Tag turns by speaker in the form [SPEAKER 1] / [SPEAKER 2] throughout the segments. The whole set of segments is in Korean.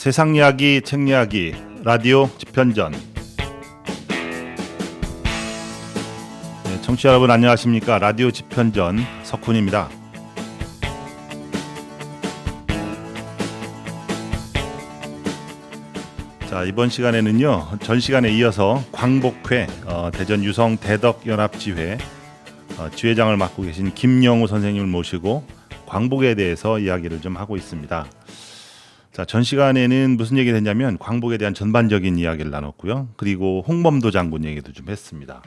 [SPEAKER 1] 세상 이야기, 책 이야기, 라디오 집현전. 네, 청취자 여러분 안녕하십니까? 라디오 집현전 석훈입니다. 자, 이번 시간에는요, 전 시간에 이어서 광복회 대전 유성 대덕연합지회 지회장을 맡고 계신 김영우 선생님을 모시고 광복에 대해서 이야기를 좀 하고 있습니다. 자, 전 시간에는 무슨 얘기를 했냐면 광복에 대한 전반적인 이야기를 나눴고요. 그리고 홍범도 장군 얘기도 좀 했습니다.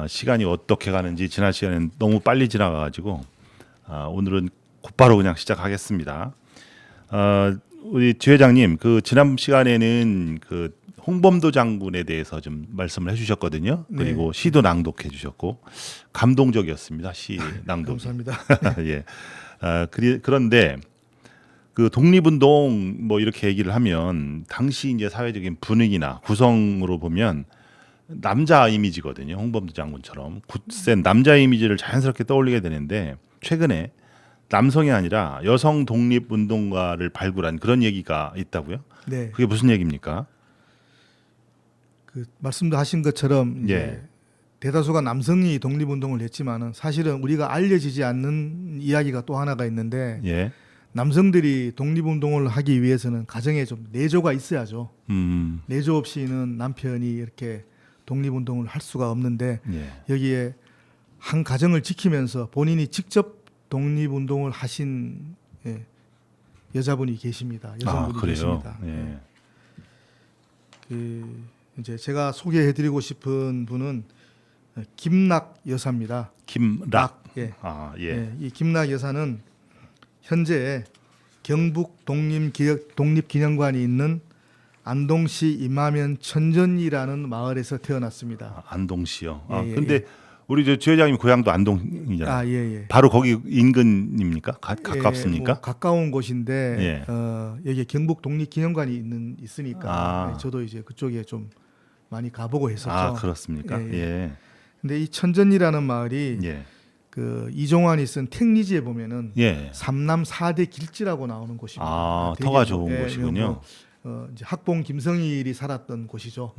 [SPEAKER 1] 시간이 어떻게 가는지 지난 시간에는 너무 빨리 지나가가지고 오늘은 곧바로 그냥 시작하겠습니다. 우리 지회장님, 그 지난 시간에는 그 홍범도 장군에 대해서 좀 말씀을 해주셨거든요. 그리고
[SPEAKER 2] 네.
[SPEAKER 1] 시도 낭독해주셨고 감동적이었습니다. 시 낭독.
[SPEAKER 2] 감사합니다.
[SPEAKER 1] 예. 그런데 그 독립운동 뭐 이렇게 얘기를 하면 당시 이제 사회적인 분위기나 구성으로 보면 남자 이미지거든요. 홍범도 장군처럼 굳센 남자 이미지를 자연스럽게 떠올리게 되는데 최근에 남성이 아니라 여성 독립운동가를 발굴한 그런 얘기가 있다고요?
[SPEAKER 2] 네,
[SPEAKER 1] 그게 무슨 얘기입니까?
[SPEAKER 2] 그 말씀도 하신 것처럼 이제
[SPEAKER 1] 예.
[SPEAKER 2] 대다수가 남성이 독립운동을 했지만은 사실은 우리가 알려지지 않는 이야기가 또 하나가 있는데
[SPEAKER 1] 예.
[SPEAKER 2] 남성들이 독립운동을 하기 위해서는 가정에 좀 내조가 있어야죠.
[SPEAKER 1] 음.
[SPEAKER 2] 내조 없이는 남편이 이렇게 독립운동을 할 수가 없는데
[SPEAKER 1] 예.
[SPEAKER 2] 여기에 한 가정을 지키면서 본인이 직접 독립운동을 하신 여자분이 계십니다. 여성분이
[SPEAKER 1] 그래요.
[SPEAKER 2] 계십니다.
[SPEAKER 1] 예.
[SPEAKER 2] 그 이제 제가 소개해드리고 싶은 분은 김락 여사입니다.
[SPEAKER 1] 김락.
[SPEAKER 2] 예.
[SPEAKER 1] 예.
[SPEAKER 2] 예, 이 김락 여사는 현재 경북 독립기념관이 있는 안동시 임하면 천전이라는 마을에서 태어났습니다.
[SPEAKER 1] 안동시요.
[SPEAKER 2] 예,
[SPEAKER 1] 근데 우리 저 지회장님 고향도 안동이잖아요.
[SPEAKER 2] 예.
[SPEAKER 1] 바로 거기 인근입니까? 가깝습니까?
[SPEAKER 2] 뭐 가까운 곳인데
[SPEAKER 1] 예.
[SPEAKER 2] 여기 경북 독립기념관이 있으니까 저도 이제 그쪽에 좀 많이 가보고 했었죠.
[SPEAKER 1] 그렇습니까?
[SPEAKER 2] 예.
[SPEAKER 1] 예.
[SPEAKER 2] 근데 이 천전이라는 마을이
[SPEAKER 1] 예.
[SPEAKER 2] 그 이종환이 쓴 택리지에 보면은
[SPEAKER 1] 예.
[SPEAKER 2] 삼남 4대 길지라고 나오는 곳입니다. 되게
[SPEAKER 1] 터가 좋은 곳이군요.
[SPEAKER 2] 이제 학봉 김성일이 살았던 곳이죠.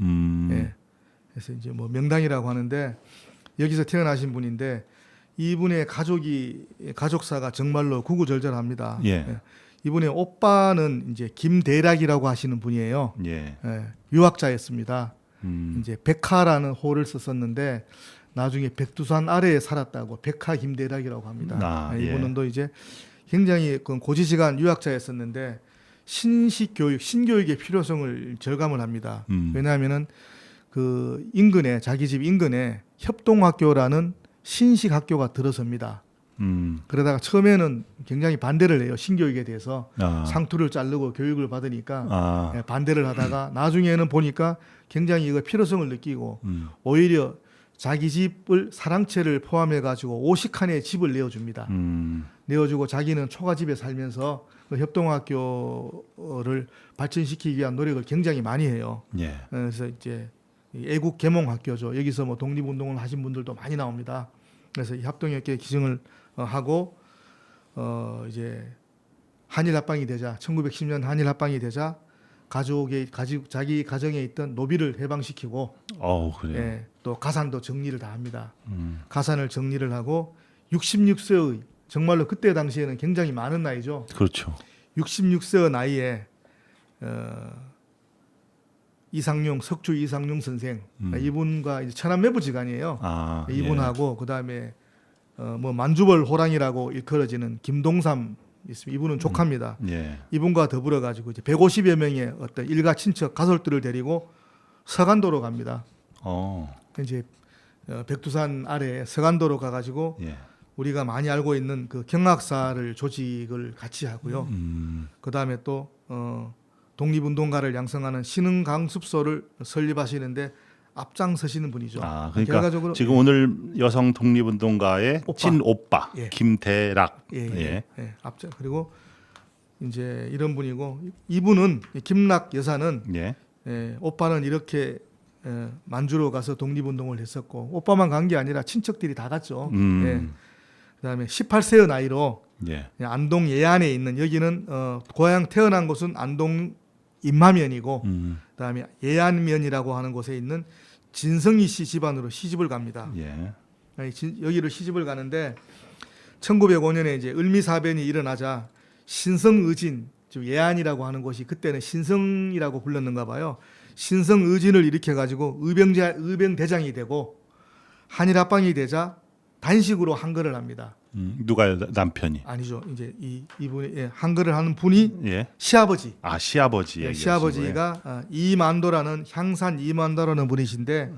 [SPEAKER 2] 예. 그래서 이제 뭐 명당이라고 하는데 여기서 태어나신 분인데 이분의 가족사가 정말로 구구절절합니다.
[SPEAKER 1] 예.
[SPEAKER 2] 이분의 오빠는 이제 김대락이라고 하시는 분이에요.
[SPEAKER 1] 예.
[SPEAKER 2] 유학자였습니다. 이제 백하라는 호를 썼었는데 나중에 백두산 아래에 살았다고 백하 김대락이라고 합니다. 이분은 또 이제 굉장히 고지식한 유학자였었는데 신교육의 필요성을 절감을 합니다. 왜냐하면은 그 인근에 자기 집 인근에 협동학교라는 신식 학교가 들어섭니다. 그러다가 처음에는 굉장히 반대를 해요. 신교육에 대해서 상투를 자르고 교육을 받으니까 반대를 하다가 나중에는 보니까 굉장히 이거 필요성을 느끼고 오히려 자기 집을 사랑채를 포함해 가지고 50칸의 집을 내어줍니다. 내어주고 자기는 초가집에 살면서 그 협동학교를 발전시키기 위한 노력을 굉장히 많이 해요.
[SPEAKER 1] 예.
[SPEAKER 2] 그래서 이제 애국 계몽학교죠. 여기서 뭐 독립운동을 하신 분들도 많이 나옵니다. 그래서 이 협동학교에 기증을 하고 이제 한일 합방이 되자 1910년 한일 합방이 되자 자기 가정에 있던 노비를 해방시키고
[SPEAKER 1] 그래요.
[SPEAKER 2] 예, 또 가산도 정리를 다 합니다. 가산을 정리를 하고 66세의 정말로 그때 당시에는 굉장히 많은 나이죠.
[SPEAKER 1] 그렇죠.
[SPEAKER 2] 66세의 나이에 석주 이상용 선생 이분과 이제 천안매부지간이에요. 이분하고 그다음에 뭐 만주벌 호랑이라고 일컬어지는 김동삼 있습니다. 이분은 조카입니다. 이분과 더불어 가지고 이제 150여 명의 어떤 일가 친척 가솔들을 데리고 서간도로 갑니다. 이제 백두산 아래 서간도로 가가지고 우리가 많이 알고 있는 그 경학사를 조직을 같이 하고요. 그 다음에 또 독립운동가를 양성하는 신흥강습소를 설립하시는데 앞장서시는 분이죠.
[SPEAKER 1] 그러니까
[SPEAKER 2] 결과적으로
[SPEAKER 1] 지금 오늘 여성 독립운동가의 친오빠 김대락.
[SPEAKER 2] 앞장 그리고 이제 이런 분이고 이분은 김락 여사는 오빠는 이렇게 만주로 가서 독립운동을 했었고 오빠만 간 게 아니라 친척들이 다 갔죠. 그다음에 18세의 나이로 안동 예안에 있는 여기는 고향 태어난 곳은 안동 임마면이고 그다음에 예안면이라고 하는 곳에 있는 진성희 씨 집안으로 시집을 갑니다.
[SPEAKER 1] 예.
[SPEAKER 2] 여기를 시집을 가는데 1905년에 이제 을미사변이 일어나자 신성의진, 즉 예안이라고 하는 곳이 그때는 신성이라고 불렀는가 봐요. 신성의진을 일으켜 가지고 의병대장이 되고 한일합방이 되자 단식으로 한거를 합니다.
[SPEAKER 1] 누가요? 남편이?
[SPEAKER 2] 아니죠. 이제 이분이 한거를 하는 분이
[SPEAKER 1] 예.
[SPEAKER 2] 시아버지.
[SPEAKER 1] 시아버지.
[SPEAKER 2] 시아버지가 이만도라는 향산 이만도라는 분이신데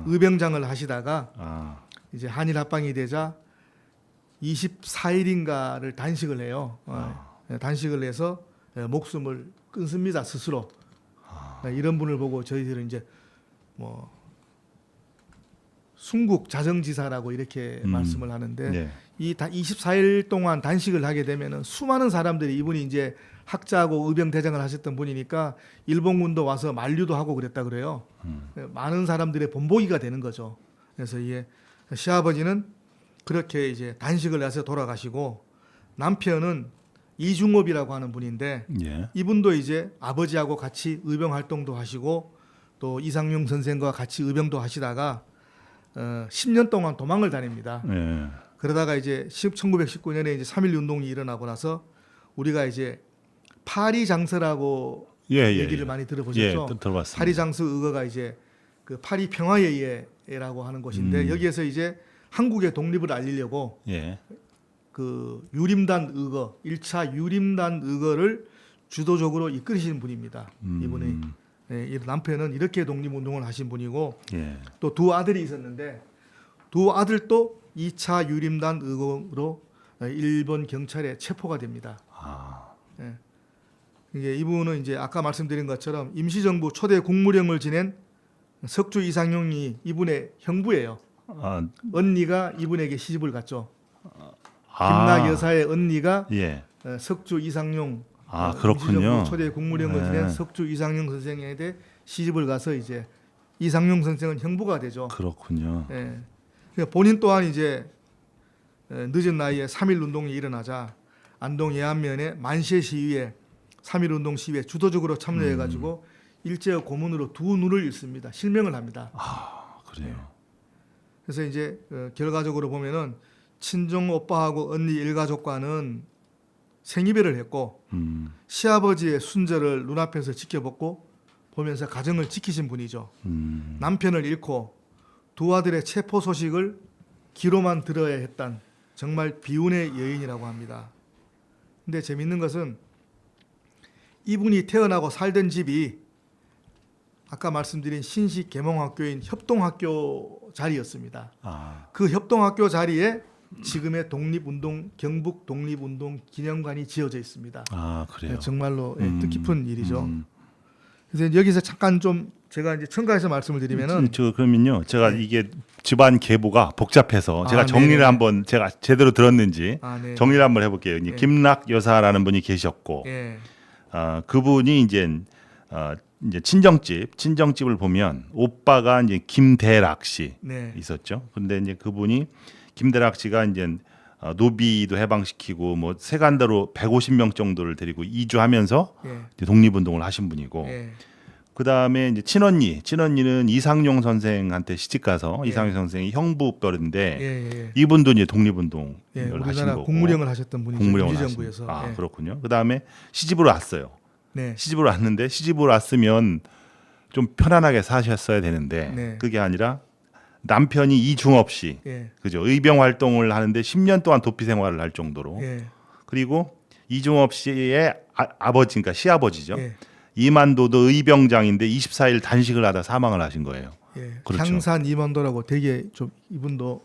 [SPEAKER 2] 의병장을 하시다가 이제 한일합방이 되자 24일인가를 단식을 해요. 단식을 해서 목숨을 끊습니다 스스로. 이런 분을 보고 저희들은 이제 뭐 순국 자정지사라고 이렇게 말씀을 하는데 이 24일 동안 단식을 하게 되면은 수많은 사람들이 이분이 이제 학자하고 의병대장을 하셨던 분이니까 일본군도 와서 만류도 하고 그랬다 그래요. 많은 사람들의 본보기가 되는 거죠. 그래서 이게 시아버지는 그렇게 이제 단식을 해서 돌아가시고 남편은 이중업이라고 하는 분인데 이분도 이제 아버지하고 같이 의병 활동도 하시고 또 이상용 선생과 같이 의병도 하시다가 10년 동안 도망을 다닙니다. 그러다가 이제 1919년에 이제 3.1 운동이 일어나고 나서 우리가 이제 파리장서라고 얘기를 많이 들어보셨죠?
[SPEAKER 1] 들어봤습니다.
[SPEAKER 2] 파리장서 의거가 이제 그 파리 평화회의라고 하는 곳인데 여기에서 이제 한국의 독립을 알리려고 그 유림단 의거 1차 유림단 의거를 주도적으로 이끌으시는 분입니다. 이분이 이 남편은 이렇게 독립운동을 하신 분이고 또 두 아들이 있었는데 두 아들도 2차 유림단 의거로 일본 경찰에 체포가 됩니다. 이게 이분은 이제 아까 말씀드린 것처럼 임시정부 초대 국무령을 지낸 석주 이상용이 이분의 형부예요. 언니가 이분에게 시집을 갔죠. 김락 여사의 언니가 석주 이상용
[SPEAKER 1] 그렇군요.
[SPEAKER 2] 초대 국무령을 지낸 석주 이상용 선생에게 시집을 가서 이제 이상용 선생은 형부가 되죠.
[SPEAKER 1] 그렇군요.
[SPEAKER 2] 그러니까 본인 또한 이제 늦은 나이에 3.1 운동이 일어나자 안동 예안면의 만세 시위에 3.1 운동 시위에 주도적으로 참여해가지고 일제의 고문으로 두 눈을 잃습니다. 실명을 합니다.
[SPEAKER 1] 그래요.
[SPEAKER 2] 그래서 이제 결과적으로 보면은 친정 오빠하고 언니 일가족과는 생이별을 했고 시아버지의 순절을 눈앞에서 지켜보고 보면서 가정을 지키신 분이죠. 남편을 잃고 두 아들의 체포 소식을 귀로만 들어야 했던 정말 비운의 여인이라고 합니다. 근데 재밌는 것은 이분이 태어나고 살던 집이 아까 말씀드린 신식 계몽학교인 협동학교 자리였습니다. 그 협동학교 자리에 지금의 독립운동 경북 독립운동 기념관이 지어져 있습니다.
[SPEAKER 1] 그래요.
[SPEAKER 2] 정말로 뜻깊은 일이죠. 그래서 여기서 잠깐 좀 제가 이제 첨가해서 말씀을 드리면은
[SPEAKER 1] 그러면요, 제가 이게 집안 계보가 복잡해서 제가 정리를 한번 제가 제대로 들었는지 정리를 한번 해볼게요. 김락 여사라는 분이 계셨고, 그분이 이제 친정집을 보면 오빠가 이제 김대락 씨 있었죠. 근데 이제 그분이 김대락 씨가 이제 노비도 해방시키고 뭐 세간대로 150명 정도를 데리고 이주하면서 독립운동을 하신 분이고, 그 다음에 이제 친언니는 이상용 선생한테 시집가서 이상용 선생이 형부뻘인데 이분도 이제 독립운동을 하신 거고
[SPEAKER 2] 국무령을 하셨던 분이죠. 임시정부에서.
[SPEAKER 1] 그렇군요. 그 다음에 시집으로 왔어요. 시집으로 왔는데 시집으로 왔으면 좀 편안하게 사셨어야 되는데 그게 아니라 남편이 이중업 씨, 그죠? 의병 활동을 하는데 10년 동안 도피 생활을 할 정도로 그리고 이중업 씨의 아버지, 그러니까 시아버지죠. 이만도도 의병장인데 24일 단식을 하다 사망을 하신 거예요. 그렇죠. 향산
[SPEAKER 2] 이만도라고 되게 좀 이분도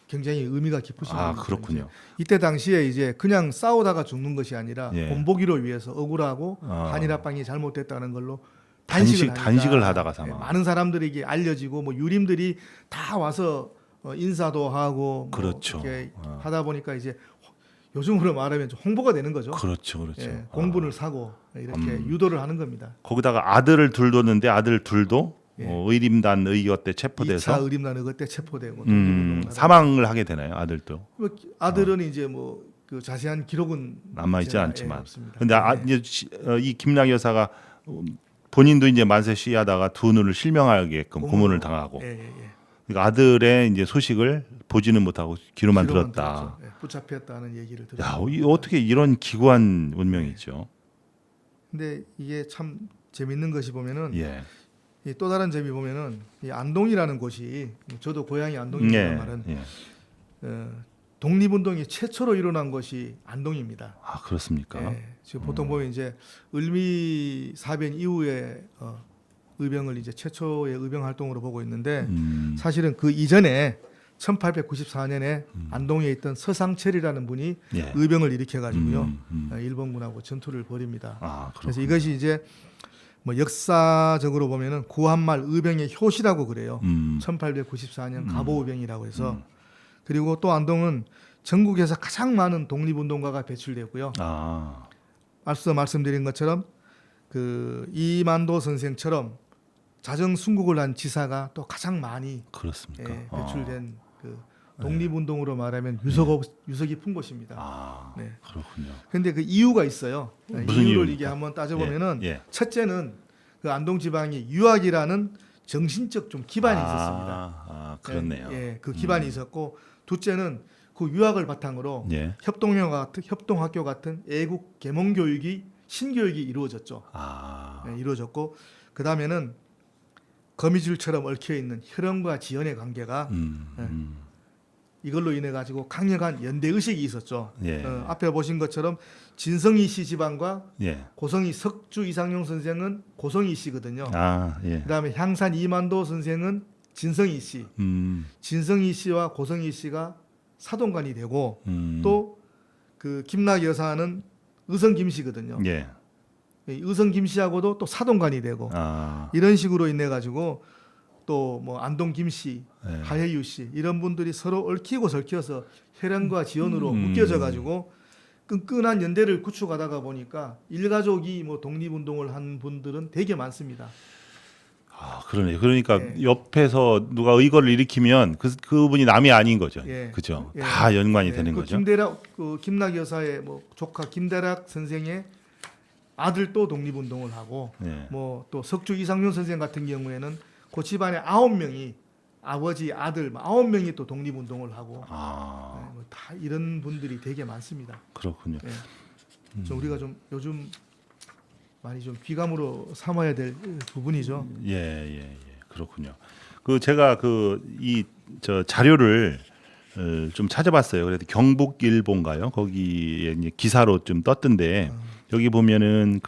[SPEAKER 2] 굉장히 의미가 깊으신 분이죠.
[SPEAKER 1] 그렇군요.
[SPEAKER 2] 이때 당시에 이제 그냥 싸우다가 죽는 것이 아니라 본보기로 위해서 억울하고 한일합방이 잘못됐다는 걸로
[SPEAKER 1] 단식을 하다가 사망.
[SPEAKER 2] 많은 사람들에게 알려지고 뭐 유림들이 다 와서 인사도 하고
[SPEAKER 1] 그렇죠.
[SPEAKER 2] 뭐 이렇게 하다 보니까 이제 요즘으로 말하면 좀 홍보가 되는 거죠.
[SPEAKER 1] 그렇죠.
[SPEAKER 2] 공분을 사고 이렇게 유도를 하는 겁니다.
[SPEAKER 1] 거기다가 아들을 둘 뒀는데 아들 둘도 의림단 의거 때 체포돼서
[SPEAKER 2] 2차 의림단 의거 때 체포되고
[SPEAKER 1] 사망을 하게 되나요? 아들도?
[SPEAKER 2] 아들은 이제 뭐 그 자세한 기록은
[SPEAKER 1] 남아 있지
[SPEAKER 2] 제가,
[SPEAKER 1] 않지만.
[SPEAKER 2] 없습니다.
[SPEAKER 1] 근데 이제 이 김락 여사가 본인도 이제 만세 시위하다가 두 눈을 실명하게끔 고문을 당하고. 그러니까 아들의 이제 소식을 보지는 못하고 귀로만 들었다.
[SPEAKER 2] 붙잡혔다는 얘기를 들었죠.
[SPEAKER 1] 야, 어떻게 이런 기구한 운명이죠.
[SPEAKER 2] 근데 이게 참 재밌는 것이 보면은
[SPEAKER 1] 예.
[SPEAKER 2] 이 또 다른 점이 보면은 이 안동이라는 곳이 저도 고향이 안동입니다. 말은 독립운동이 최초로 일어난 것이 안동입니다.
[SPEAKER 1] 아 그렇습니까?
[SPEAKER 2] 지금 보통 보면 이제 을미 사변 이후에 의병을 이제 최초의 의병 활동으로 보고 있는데 사실은 그 이전에 1894년에 안동에 있던 서상철이라는 분이 의병을 일으켜 가지고요 일본군하고 전투를 벌입니다. 그래서 이것이 이제 뭐 역사적으로 보면은 구한말 의병의 효시라고 그래요. 1894년 갑오의병이라고 해서 그리고 또 안동은 전국에서 가장 많은 독립운동가가 배출되고요. 앞서 말씀드린 것처럼 그 이만도 선생처럼 자정 순국을 한 지사가 또 가장 많이 배출된 그 독립운동으로 말하면 유서 깊은 곳입니다.
[SPEAKER 1] 그렇군요.
[SPEAKER 2] 그런데 그 이유가 있어요.
[SPEAKER 1] 무슨
[SPEAKER 2] 이유를 이게 한번 따져보면은 첫째는 그 안동 지방이 유학이라는 정신적 좀 기반이 있었습니다.
[SPEAKER 1] 그렇네요.
[SPEAKER 2] 그 기반이 있었고 둘째는 그 유학을 바탕으로 협동학교 같은 애국 계몽 교육이 신교육이 이루어졌죠. 이루어졌고 그 다음에는 거미줄처럼 얽혀 있는 혈연과 지연의 관계가 이걸로 인해 가지고 강력한 연대 의식이 있었죠. 앞에 보신 것처럼 진성희 씨 집안과 고성희 석주 이상용 선생은 고성희 씨거든요. 그다음에 향산 이만도 선생은 진성희 씨. 진성희 씨와 고성희 씨가 사돈간이 되고 또 그 김락 여사는 의성 김 씨거든요. 의성 김 씨하고도 또 사돈간이 되고 이런 식으로 인해 가지고 또 뭐 안동 김 씨, 하혜유 씨 이런 분들이 서로 얽히고 설켜서 혈연과 지연으로 묶여져 가지고 끈끈한 연대를 구축하다가 보니까 일가족이 뭐 독립운동을 한 분들은 되게 많습니다.
[SPEAKER 1] 그러네요. 그러니까 옆에서 누가 의거를 일으키면 그분이 남이 아닌 거죠. 그죠? 다 연관이 되는 거죠.
[SPEAKER 2] 김락 여사의 뭐 조카 김대락 선생의 아들도 독립운동을 하고 뭐 또 석주 이상윤 선생 같은 경우에는 그 집안에 9명이 아버지 아들 9명이 또 독립운동을 하고 다 이런 분들이 되게 많습니다.
[SPEAKER 1] 그렇군요.
[SPEAKER 2] 우리가 좀 요즘 많이 좀 귀감으로 삼아야 될 부분이죠.
[SPEAKER 1] 그렇군요. 그 제가 이 자료를 좀 찾아봤어요. 그래도 경북일보인가요? 거기에 이제 기사로 좀 떴던데 여기 보면은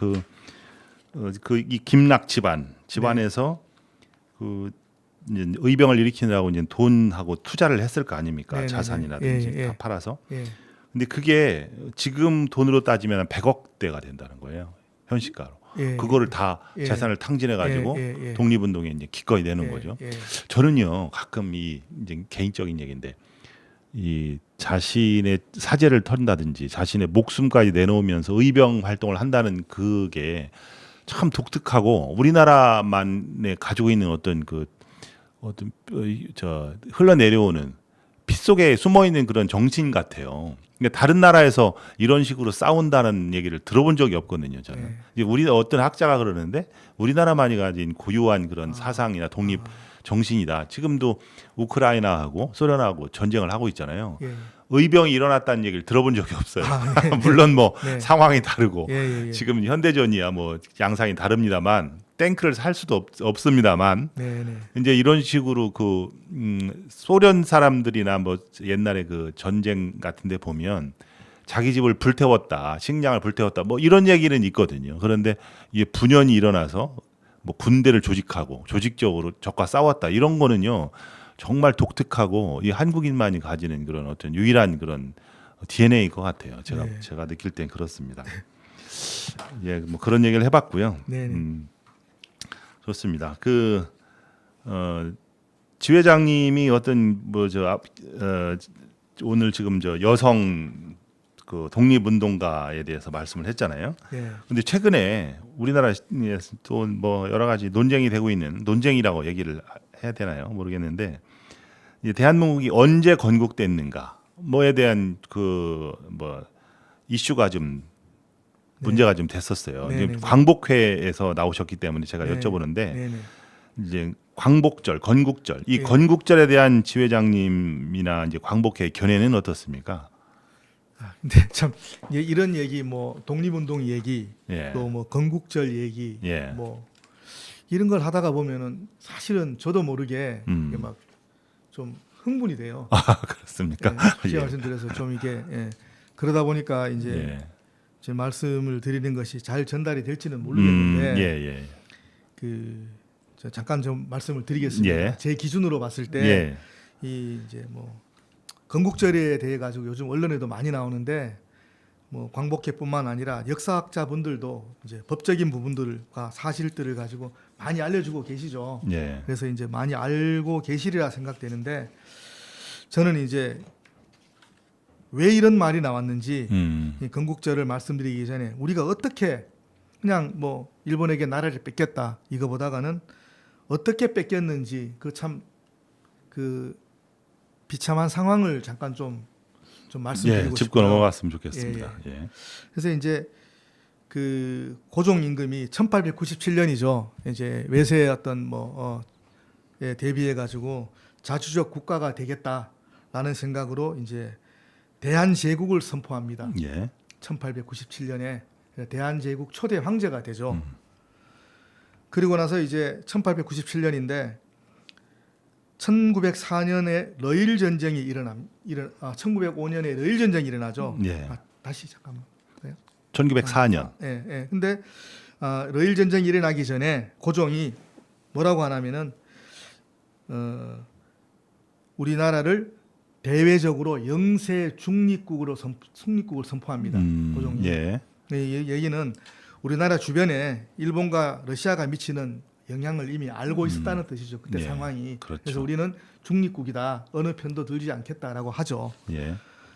[SPEAKER 1] 이 김락 집안에서 그 이제 의병을 일으키느라고 이제 돈하고 투자를 했을 거 아닙니까? 자산이라든지 다 팔아서. 근데 그게 지금 돈으로 따지면 100억대가 된다는 거예요. 현시가로. 그거를 다 재산을 탕진해 가지고 독립운동에 이제 기꺼이 내는 거죠. 저는요 가끔 이제 개인적인 얘기인데 이 자신의 사재를 턴다든지 자신의 목숨까지 내놓으면서 의병 활동을 한다는 그게 참 독특하고 우리나라만에 가지고 있는 어떤 흘러내려오는 피 속에 숨어 있는 그런 정신 같아요. 그러니까 다른 나라에서 이런 식으로 싸운다는 얘기를 들어본 적이 없거든요. 저는 우리 어떤 학자가 그러는데 우리나라만이 가진 고유한 그런 사상이나 독립 정신이다. 지금도 우크라이나하고 소련하고 전쟁을 하고 있잖아요. 의병이 일어났다는 얘기를 들어본 적이 없어요. 물론 뭐 상황이 다르고 지금 현대전이야 뭐 양상이 다릅니다만 탱크를 살 수도 없습니다만 이제 이런 식으로 소련 사람들이나 뭐 옛날에 그 전쟁 같은데 보면 자기 집을 불태웠다, 식량을 불태웠다, 뭐 이런 얘기는 있거든요. 그런데 이게 분연이 일어나서 뭐 군대를 조직하고 조직적으로 적과 싸웠다 이런 거는요 정말 독특하고 이 한국인만이 가지는 그런 어떤 유일한 그런 DNA인 것 같아요. 제가 느낄 땐 그렇습니다. 뭐 그런 얘기를 해봤고요. 좋습니다. 지 회장님이 어떤 오늘 지금 여성 독립운동가에 대해서 말씀을 했잖아요. 근데 최근에 우리나라에서 또 뭐 여러 가지 논쟁이 되고 있는 논쟁이라고 얘기를 해야 되나요? 모르겠는데 대한민국이 언제 건국됐는가 뭐에 대한 이슈가 좀 문제가 좀 됐었어요.
[SPEAKER 2] 네,
[SPEAKER 1] 이제
[SPEAKER 2] 네, 네.
[SPEAKER 1] 광복회에서 나오셨기 때문에 제가
[SPEAKER 2] 네.
[SPEAKER 1] 여쭤보는데
[SPEAKER 2] 네, 네.
[SPEAKER 1] 이제 광복절, 건국절 이
[SPEAKER 2] 네.
[SPEAKER 1] 건국절에 대한 지회장님이나 이제 광복회 견해는 어떻습니까?
[SPEAKER 2] 근데 참 이런 얘기 뭐 독립운동 얘기
[SPEAKER 1] 예.
[SPEAKER 2] 또 뭐 건국절 얘기
[SPEAKER 1] 예.
[SPEAKER 2] 뭐 이런 걸 하다가 보면은 사실은 저도 모르게 이게 막 좀 흥분이 돼요.
[SPEAKER 1] 아, 그렇습니까?
[SPEAKER 2] 예, 솔직히
[SPEAKER 1] 예.
[SPEAKER 2] 말씀드려서 좀 이게 그러다 보니까 이제
[SPEAKER 1] 예.
[SPEAKER 2] 제 말씀을 드리는 것이 잘 전달이 될지는
[SPEAKER 1] 예,
[SPEAKER 2] 모르겠는데
[SPEAKER 1] 예.
[SPEAKER 2] 저 잠깐 좀 말씀을 드리겠습니다.
[SPEAKER 1] 예.
[SPEAKER 2] 제 기준으로 봤을 때
[SPEAKER 1] 예.
[SPEAKER 2] 이 이제 뭐 건국절에 대해 가지고 요즘 언론에도 많이 나오는데 뭐 광복회뿐만 아니라 역사학자분들도 이제 법적인 부분들과 사실들을 가지고 많이 알려주고 계시죠.
[SPEAKER 1] 예.
[SPEAKER 2] 그래서 이제 많이 알고 계시리라 생각되는데 저는 이제 왜 이런 말이 나왔는지 이 건국절을 말씀드리기 전에 우리가 어떻게 그냥 뭐 일본에게 나라를 뺏겼다 이거보다가는 어떻게 뺏겼는지 그 참 그 비참한 상황을 잠깐 좀 말씀드리고
[SPEAKER 1] 짚고
[SPEAKER 2] 싶어요.
[SPEAKER 1] 넘어갔으면 좋겠습니다. 예.
[SPEAKER 2] 그래서 이제 그 고종 임금이 1897년이죠. 이제 외세의 어떤 대비해 가지고 자주적 국가가 되겠다라는 생각으로 이제 대한제국을 선포합니다.
[SPEAKER 1] 예.
[SPEAKER 2] 1897년에 대한제국 초대 황제가 되죠. 그리고 나서 이제 1897년인데 1904년에 러일 전쟁이 1905년에 러일 전쟁이 일어나죠.
[SPEAKER 1] 예.
[SPEAKER 2] 다시 잠깐만.
[SPEAKER 1] 1904년.
[SPEAKER 2] 예. 근데 러일 전쟁이 일어나기 전에 고종이 뭐라고 하냐면은 우리나라를 대외적으로 영세 중립국을 선포합니다. 고종이.
[SPEAKER 1] 예.
[SPEAKER 2] 얘기는 우리나라 주변에 일본과 러시아가 미치는 영향을 이미 알고 있었다는 뜻이죠. 그때
[SPEAKER 1] 예,
[SPEAKER 2] 상황이.
[SPEAKER 1] 그렇죠.
[SPEAKER 2] 그래서 우리는 중립국이다. 어느 편도 들지 않겠다라고 하죠.
[SPEAKER 1] 예.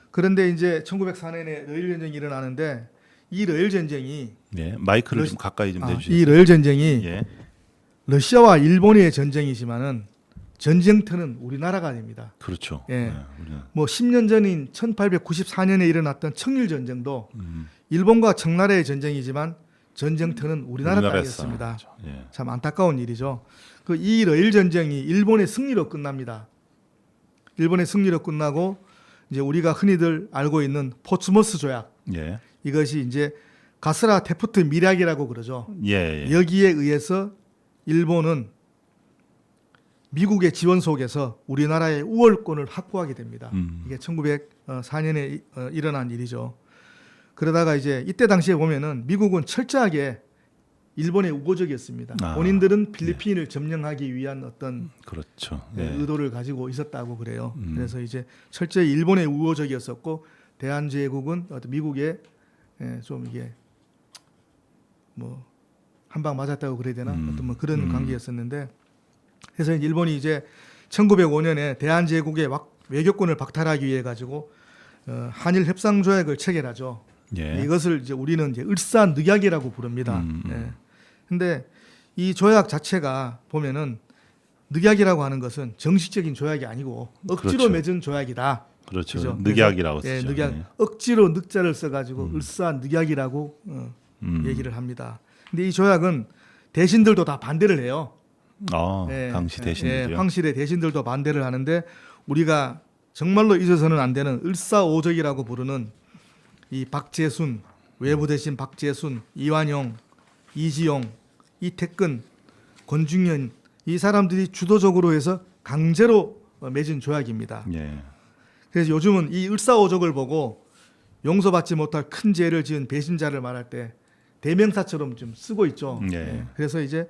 [SPEAKER 2] 그런데 이제 1904년에 러일 전쟁이 일어나는데 이 러일 전쟁이
[SPEAKER 1] 예. 마이크를 좀 가까이 좀 대주시죠.
[SPEAKER 2] 이 러일 전쟁이
[SPEAKER 1] 예.
[SPEAKER 2] 러시아와 일본의 전쟁이지만은 전쟁터는 우리나라가 됩니다.
[SPEAKER 1] 그렇죠.
[SPEAKER 2] 예.
[SPEAKER 1] 우리는.
[SPEAKER 2] 뭐 10년 전인 1894년에 일어났던 청일 전쟁도 일본과 청나라의 전쟁이지만 전쟁터는 우리나라
[SPEAKER 1] 우리나라에서.
[SPEAKER 2] 땅이었습니다.
[SPEAKER 1] 예.
[SPEAKER 2] 참 안타까운 일이죠. 이 러일 전쟁이 일본의 승리로 끝납니다. 일본의 승리로 끝나고 이제 우리가 흔히들 알고 있는 포츠모스 조약
[SPEAKER 1] 예.
[SPEAKER 2] 이것이 이제 가스라 테프트 밀약이라고 그러죠.
[SPEAKER 1] 예.
[SPEAKER 2] 여기에 의해서 일본은 미국의 지원 속에서 우리나라의 우월권을 확보하게 됩니다. 이게 1904년에 일어난 일이죠. 그러다가 이제 이때 당시에 보면은 미국은 철저하게 일본의 우호적이었습니다. 본인들은 필리핀을 점령하기 위한 어떤
[SPEAKER 1] 그렇죠.
[SPEAKER 2] 의도를 가지고 있었다고 그래요. 그래서 이제 철저히 일본의 우호적이었었고 대한제국은 어떤 미국의 좀 이게 뭐 한 방 맞았다고 그래야 되나 어떤 뭐 그런 관계였었는데 그래서 일본이 이제 1905년에 대한제국의 외교권을 박탈하기 위해 가지고 한일 협상 조약을 체결하죠.
[SPEAKER 1] 예.
[SPEAKER 2] 이것을 이제 우리는 이제 을사늑약이라고 부릅니다. 근데 이 조약 자체가 보면은 늑약이라고 하는 것은 정식적인 조약이 아니고 억지로
[SPEAKER 1] 그렇죠.
[SPEAKER 2] 맺은 조약이다.
[SPEAKER 1] 그렇죠.
[SPEAKER 2] 그죠?
[SPEAKER 1] 늑약이라고
[SPEAKER 2] 그래서,
[SPEAKER 1] 쓰죠.
[SPEAKER 2] 늑약.
[SPEAKER 1] 예.
[SPEAKER 2] 억지로 늑자를 써가지고 을사늑약이라고 얘기를 합니다. 근데 이 조약은 대신들도 다 반대를 해요.
[SPEAKER 1] 당시 대신들요.
[SPEAKER 2] 황실의 대신들도 반대를 하는데 우리가 정말로 잊어서는 안 되는 을사오적이라고 부르는 이 박재순, 외부 대신 박재순, 이완용, 이지용, 이태근, 권중현 이 사람들이 주도적으로 해서 강제로 맺은 조약입니다.
[SPEAKER 1] 예.
[SPEAKER 2] 그래서 요즘은 이 을사오적을 보고 용서받지 못할 큰 죄를 지은 배신자를 말할 때 대명사처럼 좀 쓰고 있죠.
[SPEAKER 1] 예.
[SPEAKER 2] 그래서 이제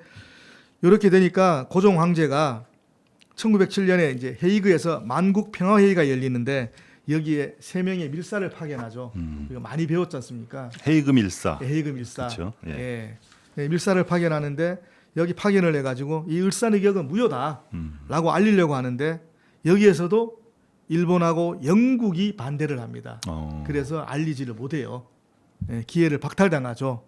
[SPEAKER 2] 이렇게 되니까 고종 황제가 1907년에 이제 헤이그에서 만국 평화회의가 열리는데 여기에 3명의 밀사를 파견하죠. 이거 많이 배웠지 않습니까?
[SPEAKER 1] 헤이그 밀사.
[SPEAKER 2] 헤이그 밀사.
[SPEAKER 1] 그렇죠. 예.
[SPEAKER 2] 밀사를 파견하는데 여기 파견을 해가지고 이 을사늑약은 무효다라고 알리려고 하는데 여기에서도 일본하고 영국이 반대를 합니다. 그래서 알리지를 못해요. 기회를 박탈당하죠.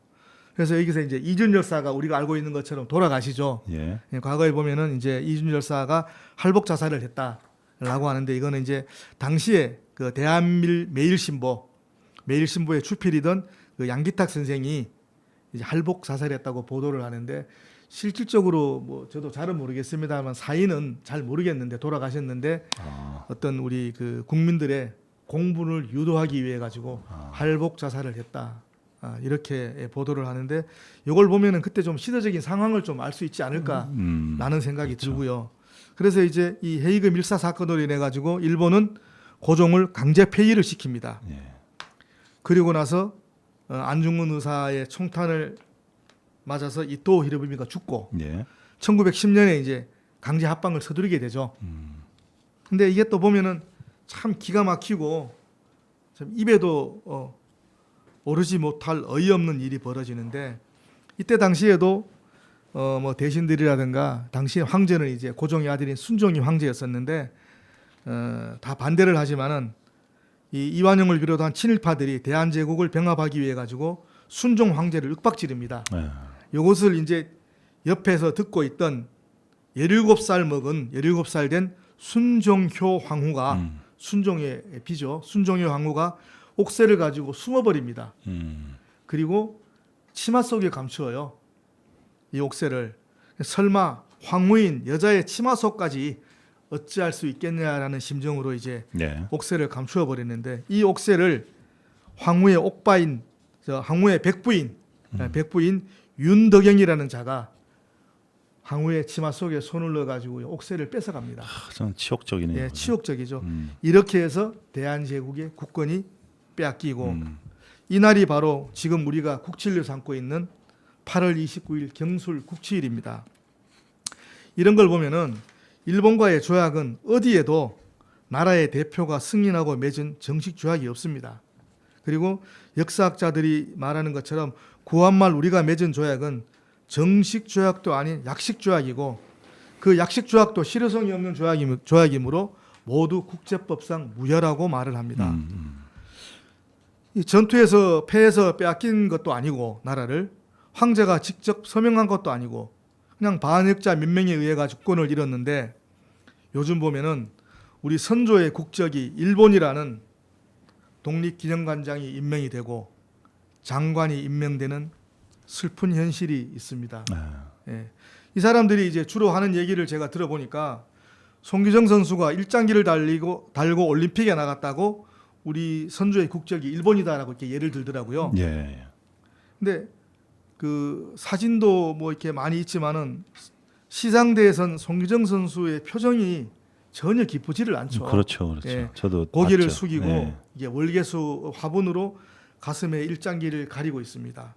[SPEAKER 2] 그래서 여기서 이제 이준 열사가 우리가 알고 있는 것처럼 돌아가시죠.
[SPEAKER 1] 예.
[SPEAKER 2] 과거에 보면은 이제 이준 열사가 할복 자살을 했다라고 하는데 이거는 이제 당시에 그 대한밀 매일신보 매일신보의 주필이던 그 양기탁 선생이 이제 할복 자살했다고 보도를 하는데 실질적으로 뭐 저도 잘은 모르겠습니다만 사인은 잘 모르겠는데 돌아가셨는데 어떤 우리 그 국민들의 공분을 유도하기 위해 가지고 할복 자살을 했다. 이렇게 보도를 하는데 이걸 보면은 그때 좀 시대적인 상황을 좀 알 수 있지 않을까라는 생각이
[SPEAKER 1] 그렇죠.
[SPEAKER 2] 들고요. 그래서 이제 이 헤이그 밀사 사건으로 인해 가지고 일본은 고종을 강제 폐위를 시킵니다.
[SPEAKER 1] 예.
[SPEAKER 2] 그리고 나서 안중근 의사의 총탄을 맞아서 이토 히로부미가 죽고
[SPEAKER 1] 예.
[SPEAKER 2] 1910년에 이제 강제 합방을 서두르게 되죠. 근데 이게 또 보면은 참 기가 막히고 참 입에도 오르지 못할 어이없는 일이 벌어지는데 이때 당시에도 뭐 대신들이라든가 당시 황제는 이제 고종의 아들인 순종이 황제였었는데 다 반대를 하지만은 이 이완용을 비롯한 친일파들이 대한제국을 병합하기 위해 가지고 순종 황제를 윽박지릅니다. 이것을 이제 옆에서 듣고 있던 17살 먹은 17살 된 순종효 황후가 순종의 비죠. 순종효 황후가 옥새를 가지고 숨어버립니다. 그리고 치마 속에 감추어요. 이 옥새를. 설마 황후인 여자의 치마 속까지 어찌할 수 있겠냐라는 심정으로 이제
[SPEAKER 1] 네.
[SPEAKER 2] 옥새를 감추어 버렸는데 이 옥새를 황후의 옥바인, 황후의 백부인 윤덕영이라는 자가 황후의 치마 속에 손을 넣어가지고 옥새를 뺏어갑니다.
[SPEAKER 1] 좀 치욕적이네요.
[SPEAKER 2] 예, 치욕적이죠. 이렇게 해서 대한제국의 국권이 빼앗기고 이날이 바로 지금 우리가 국칠을 삼고 있는 8월 29일 경술 국치일입니다. 이런 걸 보면은 일본과의 조약은 어디에도 나라의 대표가 승인하고 맺은 정식 조약이 없습니다. 그리고 역사학자들이 말하는 것처럼 구한말 우리가 맺은 조약은 정식 조약도 아닌 약식 조약이고 그 약식 조약도 실효성이 없는 조약이므로 모두 국제법상 무효라고 말을 합니다. 이 전투에서 패해서 빼앗긴 것도 아니고 나라를 황제가 직접 서명한 것도 아니고 그냥 반역자 몇 명에 의해 가지고 국권을 잃었는데 요즘 보면은 우리 선조의 국적이 일본이라는 독립기념관장이 임명이 되고 장관이 임명되는 슬픈 현실이 있습니다. 예. 이 사람들이 이제 주로 하는 얘기를 제가 들어보니까 송기정 선수가 일장기를 달고 올림픽에 나갔다고 우리 선조의 국적이 일본이다라고 이렇게 예를 들더라고요.
[SPEAKER 1] 예.
[SPEAKER 2] 근데 그 사진도 뭐 이렇게 많이 있지만은 시상대에선 송기정 선수의 표정이 전혀 기쁘지를 않죠.
[SPEAKER 1] 그렇죠, 그렇죠.
[SPEAKER 2] 예.
[SPEAKER 1] 저도
[SPEAKER 2] 고개를
[SPEAKER 1] 봤죠.
[SPEAKER 2] 숙이고
[SPEAKER 1] 예.
[SPEAKER 2] 이게 월계수 화분으로 가슴에 일장기를 가리고 있습니다.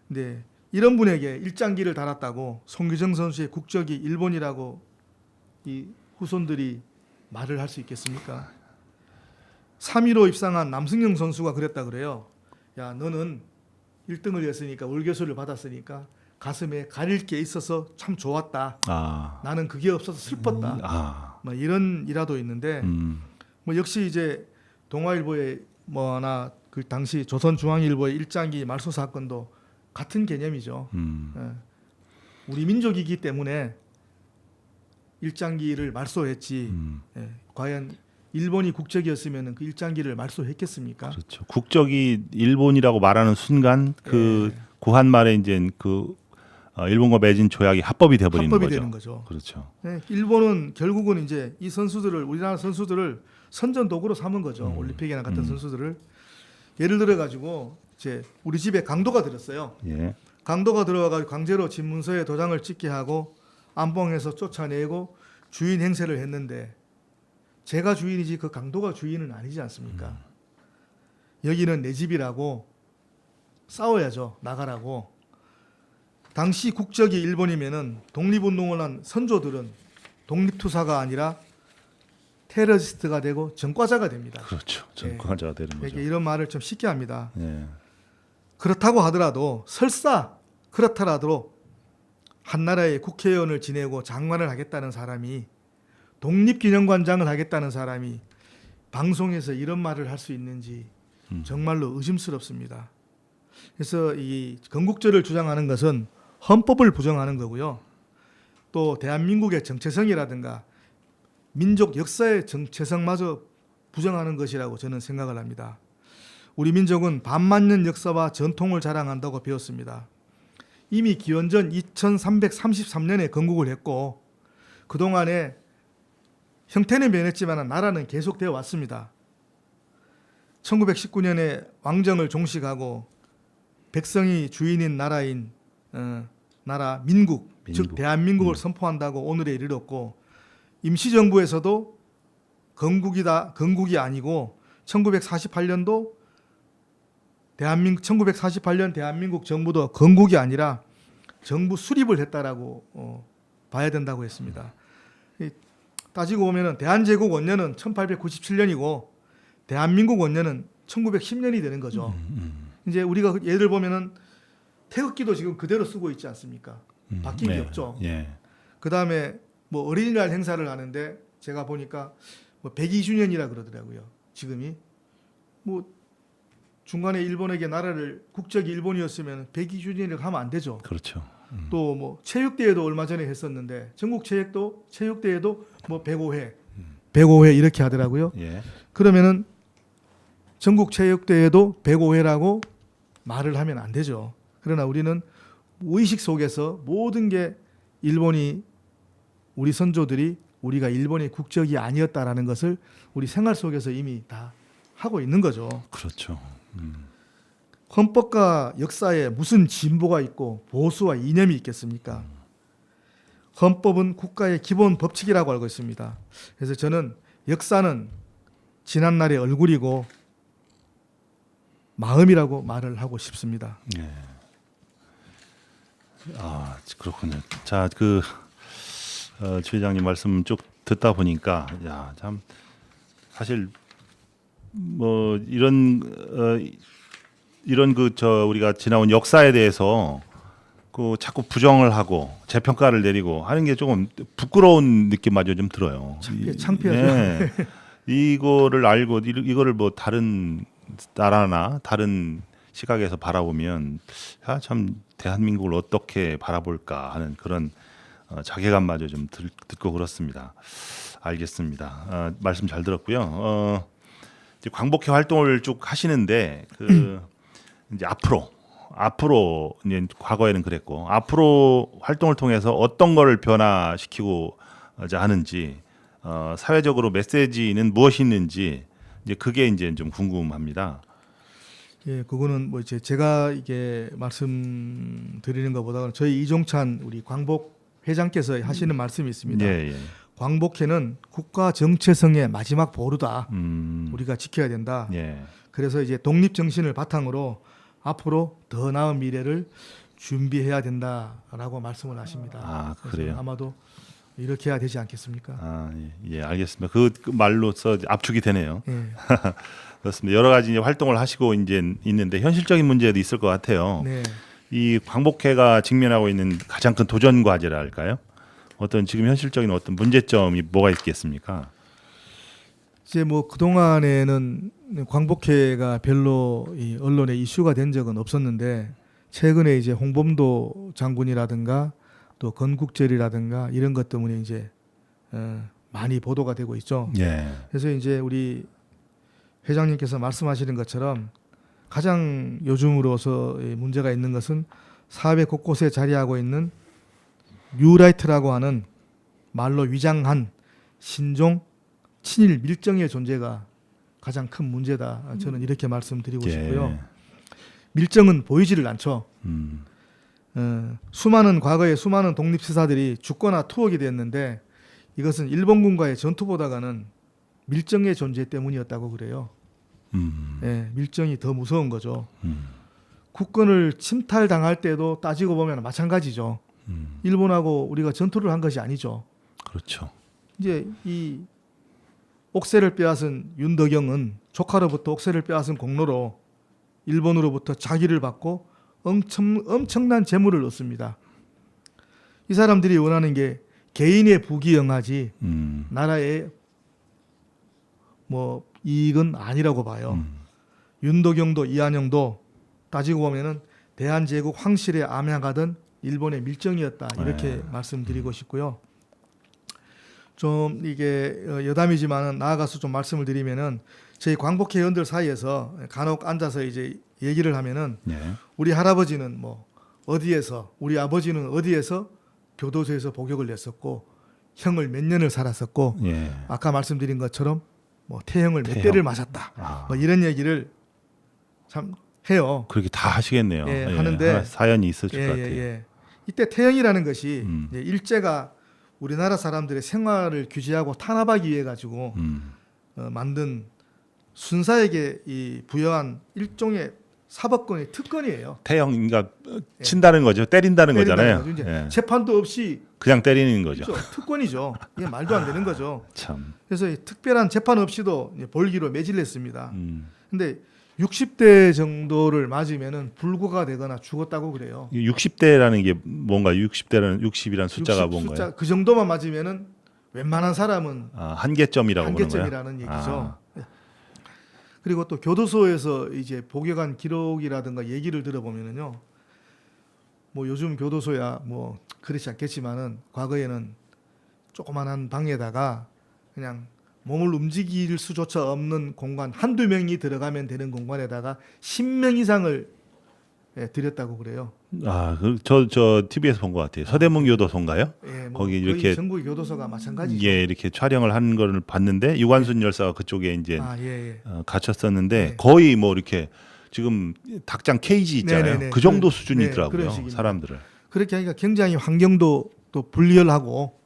[SPEAKER 2] 근데 이런 분에게 일장기를 달았다고 송기정 선수의 국적이 일본이라고 이 후손들이 말을 할 수 있겠습니까? 3위로 입상한 남승영 선수가 그랬다 그래요. 야, 너는 1등을 했으니까 월계수를 받았으니까 가슴에 가릴 게 있어서 참 좋았다. 나는 그게 없어서 슬펐다. 뭐 이런 일화도 있는데 뭐 역시 이제 동아일보의 뭐나 그 당시 조선중앙일보의 일장기 말소 사건도 같은 개념이죠. 예. 우리 민족이기 때문에 일장기를 말소했지. 예. 과연 일본이 국적이었으면 그 일장기를 말소했겠습니까?
[SPEAKER 1] 그렇죠. 국적이 일본이라고 말하는 순간 그
[SPEAKER 2] 예.
[SPEAKER 1] 구한말에 이제 그 일본과 맺은 조약이 합법이 돼버리는
[SPEAKER 2] 합법이
[SPEAKER 1] 거죠.
[SPEAKER 2] 되는 거죠.
[SPEAKER 1] 그렇죠.
[SPEAKER 2] 예. 일본은 결국은 이제 이 선수들을 우리나라 선수들을 선전 도구로 삼은 거죠. 올림픽에 나갔던 선수들을 예를 들어 가지고 이제 우리 집에 강도가 들었어요.
[SPEAKER 1] 예.
[SPEAKER 2] 강도가 들어와가지고 강제로 집 문서에 도장을 찍게 하고 안봉에서 쫓아내고 주인 행세를 했는데 제가 주인이지 그 강도가 주인은 아니지 않습니까? 여기는 내 집이라고 싸워야죠. 나가라고. 당시 국적이 일본이면은 독립운동을 한 선조들은 독립투사가 아니라 테러리스트가 되고 전과자가 됩니다.
[SPEAKER 1] 그렇죠. 전과자가 되는 거죠.
[SPEAKER 2] 이런 말을 좀 쉽게 합니다.
[SPEAKER 1] 예.
[SPEAKER 2] 그렇다고 하더라도 설사 그렇더라도 한 나라의 국회의원을 지내고 장관을 하겠다는 사람이 독립기념관장을 하겠다는 사람이 방송에서 이런 말을 할 수 있는지 정말로 의심스럽습니다. 그래서 이 건국절을 주장하는 것은 헌법을 부정하는 거고요. 또 대한민국의 정체성이라든가 민족 역사의 정체성마저 부정하는 것이라고 저는 생각을 합니다. 우리 민족은 반만년 역사와 전통을 자랑한다고 배웠습니다. 이미 기원전 2333년에 건국을 했고 그동안에 형태는 변했지만 나라는 계속되어 왔습니다. 1919년에 왕정을 종식하고 백성이 주인인 나라인 나라 민국, 즉 대한민국을 선포한다고 오늘에 이르렀고 임시정부에서도 건국이 아니고 1948년도 1948년 대한민국 정부도 건국이 아니라 정부 수립을 했다라고 봐야 된다고 했습니다. 따지고 보면은 대한제국 원년은 1897년이고 대한민국 원년은 1910년이 되는 거죠. 이제 우리가 예를 보면은 태극기도 지금 그대로 쓰고 있지 않습니까? 바뀐 게 없죠.
[SPEAKER 1] 예.
[SPEAKER 2] 그다음에 뭐 어린이날 행사를 하는데 제가 보니까 뭐 102주년이라 그러더라고요. 지금이 뭐 중간에 일본에게 나라를 국적이 일본이었으면 102주년을 하면 안 되죠.
[SPEAKER 1] 그렇죠.
[SPEAKER 2] 또 뭐 체육대회도 얼마 전에 했었는데 전국 체육대회도 뭐 105회 이렇게 하더라고요.
[SPEAKER 1] 예.
[SPEAKER 2] 그러면은 전국 체육대회도 105회라고 말을 하면 안 되죠. 그러나 우리는 의식 속에서 모든 게 일본이 우리 선조들이 우리가 일본의 국적이 아니었다라는 것을 우리 생활 속에서 이미 다 하고 있는 거죠.
[SPEAKER 1] 그렇죠.
[SPEAKER 2] 헌법과 역사에 무슨 진보가 있고 보수와 이념이 있겠습니까? 헌법은 국가의 기본 법칙이라고 알고 있습니다. 그래서 저는 역사는 지난날의 얼굴이고 마음이라고 말을 하고 싶습니다.
[SPEAKER 1] 예. 아, 그렇군요. 자, 주회장님 말씀 쭉 듣다 보니까 야, 참 사실 뭐 이런 우리가 지나온 역사에 대해서 자꾸 부정을 하고 재평가를 내리고 하는 게 조금 부끄러운 느낌마저 좀 들어요.
[SPEAKER 2] 창피하죠.
[SPEAKER 1] 네. 이거를 알고 이거를 뭐 다른 나라나 다른 시각에서 바라보면 참 대한민국을 어떻게 바라볼까 하는 그런 자괴감마저 좀 듣고 그렇습니다. 알겠습니다. 말씀 잘 들었고요. 이제 광복회 활동을 쭉 하시는데 이제 앞으로 이제 과거에는 그랬고 앞으로 활동을 통해서 어떤 거를 변화시키고자 하는지 사회적으로 메시지는 무엇이 있는지 이제 그게 이제 좀 궁금합니다.
[SPEAKER 2] 예, 그거는 뭐 이제 제가 이게 말씀드리는 것보다는 저희 이종찬 우리 광복 회장께서 하시는 말씀이 있습니다.
[SPEAKER 1] 예, 예.
[SPEAKER 2] 광복회는 국가 정체성의 마지막 보루다. 우리가 지켜야 된다.
[SPEAKER 1] 예.
[SPEAKER 2] 그래서 이제 독립 정신을 바탕으로 앞으로 더 나은 미래를 준비해야 된다라고 말씀을 하십니다.
[SPEAKER 1] 아, 그래요?
[SPEAKER 2] 아마도 이렇게 해야 되지 않겠습니까?
[SPEAKER 1] 아, 예, 알겠습니다. 그 말로서 압축이 되네요.
[SPEAKER 2] 예.
[SPEAKER 1] 그렇습니다. 여러 가지 이제 활동을 하시고 이제 있는데 현실적인 문제도 있을 것 같아요.
[SPEAKER 2] 네.
[SPEAKER 1] 이 광복회가 직면하고 있는 가장 큰 도전 과제라 할까요? 지금 현실적인 어떤 문제점이 뭐가 있겠습니까?
[SPEAKER 2] 이제 뭐 그동안에는 광복회가 별로 이 언론에 이슈가 된 적은 없었는데 최근에 이제 홍범도 장군이라든가 또 건국절이라든가 이런 것 때문에 이제 많이 보도가 되고 있죠.
[SPEAKER 1] 예.
[SPEAKER 2] 그래서 이제 우리 회장님께서 말씀하시는 것처럼 가장 요즘으로서 문제가 있는 것은 사회 곳곳에 자리하고 있는 뉴라이트라고 하는 말로 위장한 신종 친일 밀정의 존재가 가장 큰 문제다. 저는 이렇게 말씀드리고 싶고요. 밀정은 보이지를 않죠. 과거에 수많은 독립시사들이 죽거나 투옥이 됐는데 이것은 일본군과의 전투보다가는 밀정의 존재 때문이었다고 그래요. 예, 밀정이 더 무서운 거죠. 국권을 침탈당할 때도 따지고 보면 마찬가지죠. 일본하고 우리가 전투를 한 것이 아니죠.
[SPEAKER 1] 그렇죠.
[SPEAKER 2] 이제 이 옥새를 빼앗은 윤덕영은 조카로부터 옥새를 빼앗은 공로로 일본으로부터 자기를 받고 엄청난 재물을 얻습니다. 이 사람들이 원하는 게 개인의 부귀영하지 나라의 뭐 이익은 아니라고 봐요. 윤덕영도 이한영도 따지고 보면은 대한제국 황실에 암양하던 일본의 밀정이었다 이렇게 말씀드리고 싶고요. 좀 이게 여담이지만은 나아가서 좀 말씀을 드리면은 저희 광복 회원들 사이에서 간혹 앉아서 이제 얘기를 하면은
[SPEAKER 1] 예.
[SPEAKER 2] 우리 할아버지는 뭐 어디에서, 우리 아버지는 어디에서 교도소에서 복역을 냈었고 형을 몇 년을 살았었고
[SPEAKER 1] 예.
[SPEAKER 2] 아까 말씀드린 것처럼 뭐 태형을 몇
[SPEAKER 1] 태형.
[SPEAKER 2] 대를 맞았다. 뭐 이런 얘기를 참 해요.
[SPEAKER 1] 그렇게 다 하시겠네요.
[SPEAKER 2] 예,
[SPEAKER 1] 예,
[SPEAKER 2] 하는데
[SPEAKER 1] 하나 사연이 있으실 것 같아요.
[SPEAKER 2] 예. 이때 태형이라는 것이 이제 일제가 우리나라 사람들의 생활을 규제하고 탄압하기 위해 가지고 만든 순사에게 이 부여한 일종의 사법권의 특권이에요.
[SPEAKER 1] 태형, 그러니까 친다는 거죠. 때린다는 거잖아요.
[SPEAKER 2] 거죠. 이제
[SPEAKER 1] 예.
[SPEAKER 2] 재판도 없이
[SPEAKER 1] 그냥 때리는 거죠.
[SPEAKER 2] 그렇죠. 특권이죠. 이게 말도 안 되는 거죠.
[SPEAKER 1] 참.
[SPEAKER 2] 그래서 이 특별한 재판 없이도 이제 벌기로 매질냈습니다. 근데 60대 정도를 맞으면은 불구가 되거나 죽었다고 그래요.
[SPEAKER 1] 60대라는 게 뭔가 60이라는 숫자가
[SPEAKER 2] 60
[SPEAKER 1] 뭔가요?
[SPEAKER 2] 숫자, 그 정도만 맞으면은 웬만한 사람은
[SPEAKER 1] 한계점이라고 보는 거예요.
[SPEAKER 2] 한계점이라는 얘기죠. 그리고 또 교도소에서 이제 복역한 기록이라든가 얘기를 들어보면은요, 뭐 요즘 교도소야 뭐 그렇지 않겠지만은 과거에는 조그만한 방에다가 그냥 몸을 움직일 수조차 없는 공간 한두 명이 들어가면 되는 공간에다가 10명 이상을 들였다고 그래요.
[SPEAKER 1] 저 TV에서 본 것 같아요. 서대문 교도소인가요?
[SPEAKER 2] 예, 뭐
[SPEAKER 1] 거기
[SPEAKER 2] 거의
[SPEAKER 1] 이렇게
[SPEAKER 2] 전국 교도소가 마찬가지죠.
[SPEAKER 1] 예, 이렇게 촬영을 한 거를 봤는데 유관순 열사가 그쪽에 이제 갇혔었는데
[SPEAKER 2] 네.
[SPEAKER 1] 거의 뭐 이렇게 지금 닭장 케이지 있잖아요.
[SPEAKER 2] 네네네.
[SPEAKER 1] 그 정도
[SPEAKER 2] 그런
[SPEAKER 1] 수준이더라고요.
[SPEAKER 2] 식입니다.
[SPEAKER 1] 사람들을.
[SPEAKER 2] 그렇게 하니까 굉장히 환경도 또 불리하고